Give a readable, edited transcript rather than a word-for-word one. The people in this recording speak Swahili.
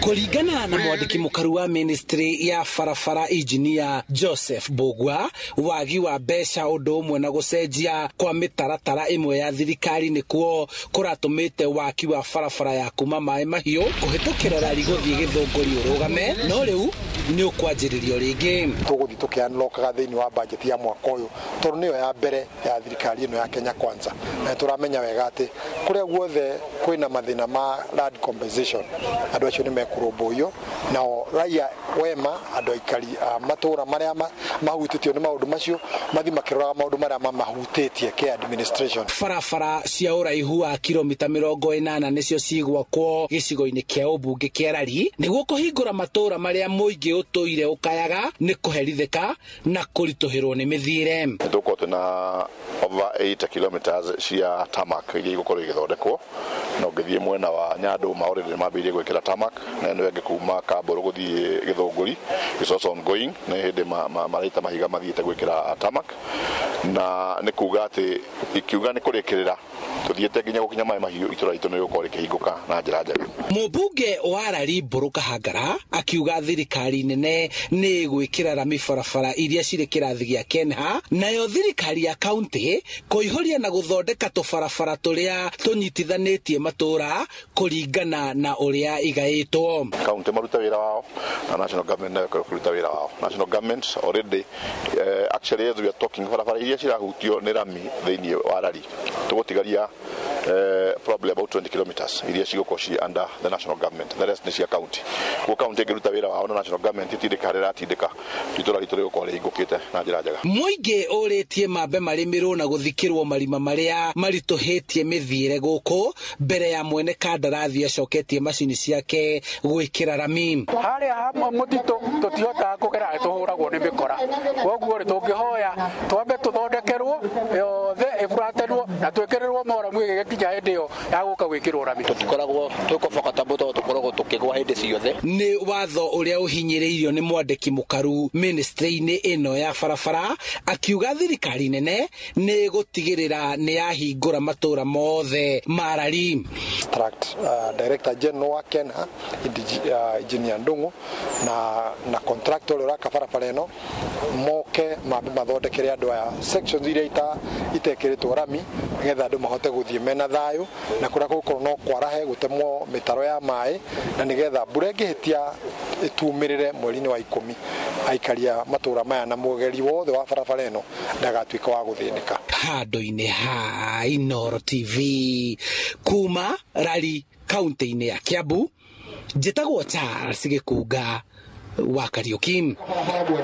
Kuringana na mwandiki mukaru wa ministry ya barabara engineer Joseph Bogwa, wagi wa mbeca undu umwe na gucenjia kwa mitaratara imwe ya thirikari nikuo kuratumite waki wa barabara ya kuma Mai Mahiu kuhitukira rari guthie Githunguri urugame, no riu ni ukwanjiririo ringi. Tuguthi tukianlokaga thiini wa budget ya mwaka uyu tondu niyo ya mbere ya thirikari ino ya Kenya Kwanza, na turamenya wega ati kuria guothe kwina mathina ma land compensation andu acio ni mekurumbuyo nao raia wema andu aikari matura maria mahutitio ni maundu macio mathi makiroraga maundu maria mahutitie ke administration. Barabara cia uraihu wa kilomita 80 nicio cigwakwo gicigo-ini kia ubunge kia Rari niguo kuhingura matura maria muingi utoire ukayaga ni kuherithika na kurituhirwo ni mithire. Tuko na over 8 kilometers cia tarmac iria igukorwo igithondekwo na ngithie mwena wa Nyando maorire mabirie gwikira tarmac na ndio ngikuma Kamburu guthie Githunguri is also ongoing na hindi maraita mahiga mathiite gwikira tarmac na nikuga ati ikiuga ni kurikirira tuthiete nginya gukinya Mai Mahiu itura itu no gukore kihinguka na njira njega. Mubunge wa Rari Mburu Kahangara akiuga thirikari nene ni gwikira rami barabara iria ciri kirathi gia Kenha, nayo thirikari ya county kuihoria na guthondeka tubarabara turia tunyitithanitie matura kuringana na uria igaitwo. County maruta wira wao na national government na kuruta wira wao. National government already actually as we are talking barabara iria cirahutio ni rami thiini wa Rari tugutigaria probably about 20 kilometers iria cigukoci under the national government, the rest ni cia county. Ku county ngiruta wira wao na national government itindika itura ritu gukore ingukite na njira njega. Muingi uritie mambe marimirwo na guthikirwo marima maria marituhitie mithire guku mbere ya mwene kandarathi acoketie macini ciake gwikira rami. Hari hamwe mutito tutihota kugera tuhuragwo ni mikora, koguo ri tungihoya twambe tuthondekerwo yothe ifuraterwo na twekererwo mora mwige gikinya hindi yo ya guka gwikirwo rami. Tutikoragwo tukobokata muto tukoragwo tukigwa hindi ciothe. Ni watho uria uhinyiriirio ni mwandiki mukaru ministry-ini ino ya barabara akiuga thirikari nene ni gutigirira ni yahingura matura mothe marari. Director General wa Kenha Engineer Ndungu na contractor ura barabara ino moke mambe mathondekere andu aya sections iria itekiritwo rami ngetha andu mahote guthie mena thayu na kuria gukorwo no kwarahe gutemwo mitaro ya mai na nigetha mbura ingihitia itumirire mweri-ini wa 10 aikaria matura maya na mugeri wothe wa barabara ino ndagatuika wa guthinika. Handu-ini ha Inooro TV kuma Rari kaunti-ini ya Kiambu, njitagwo Charles Gikunga wa Kariuki.